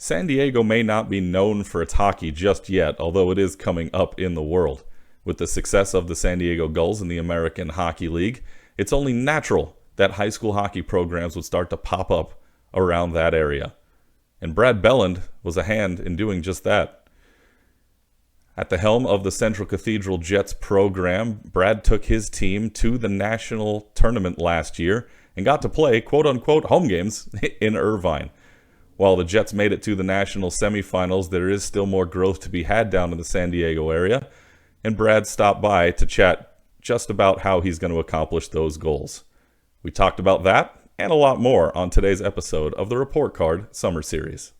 San Diego may not be known for its hockey just yet, although it is coming up in the world. With the success of the San Diego Gulls in the American Hockey League, it's only natural that high school hockey programs would start to pop up around that area. And Brad Belland was a hand in doing just that. At the helm of the Central Cathedral Jets program, Brad took his team to the national tournament last year and got to play quote-unquote home games in Irvine. While the Jets made it to the national semifinals, there is still more growth to be had down in the San Diego area, and Brad stopped by to chat just about how he's going to accomplish those goals. We talked about that and a lot more on today's episode of the Report Card Summer Series.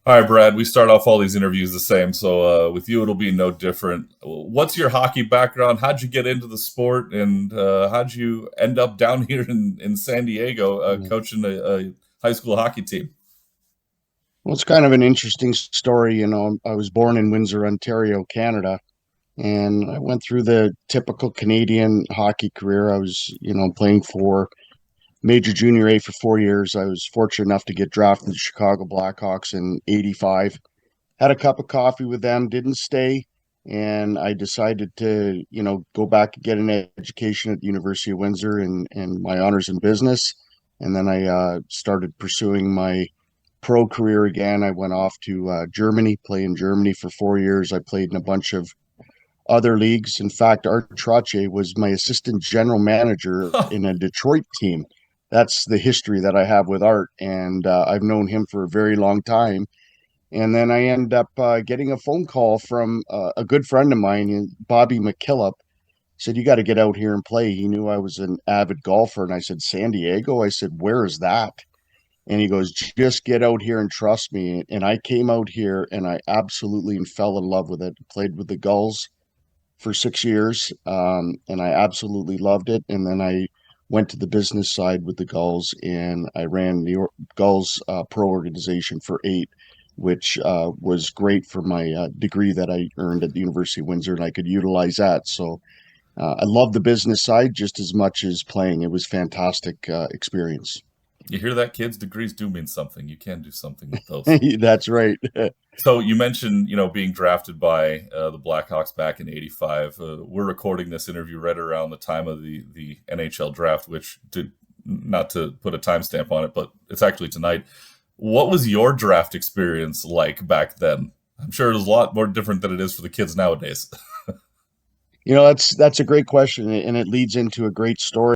All right, Brad, we start off all these interviews the same, so with you it'll be no different. What's your hockey background? How'd you get into the sport, and how'd you end up down here in San Diego coaching a high school hockey team? Well, it's kind of an interesting story. I was born in Windsor, Ontario, Canada, and I went through the typical Canadian hockey career. I was, playing for Major Junior A for 4 years. I was fortunate enough to get drafted to the Chicago Blackhawks in '85. Had a cup of coffee with them, didn't stay, and I decided to, go back and get an education at the University of Windsor and my honors in business. And then I started pursuing my pro career again. I went off to Germany, play in Germany for 4 years. I played in a bunch of other leagues. In fact, Art Trache was my assistant general manager in a Detroit team. That's the history that I have with Art, and I've known him for a very long time. And then I end up getting a phone call from a good friend of mine, Bobby McKillop. Said, "You got to get out here and play." He knew I was an avid golfer, and I said, "San Diego?" I said, "Where is that?" And he goes, "Just get out here and trust me." And I came out here and I absolutely fell in love with it. Played with the Gulls for 6 years, and I absolutely loved it. And then I went to the business side with the Gulls, and I ran the Gulls pro organization for 8, which was great for my degree that I earned at the University of Windsor, and I could utilize that. So I love the business side just as much as playing. It was fantastic experience. You hear that, kids? Degrees do mean something. You can do something with those. That's right. So you mentioned, being drafted by the Blackhawks back in '85. We're recording this interview right around the time of the NHL draft, which not to put a timestamp on it, but it's actually tonight. What was your draft experience like back then? I'm sure it was a lot more different than it is for the kids nowadays. That's a great question, and it leads into a great story.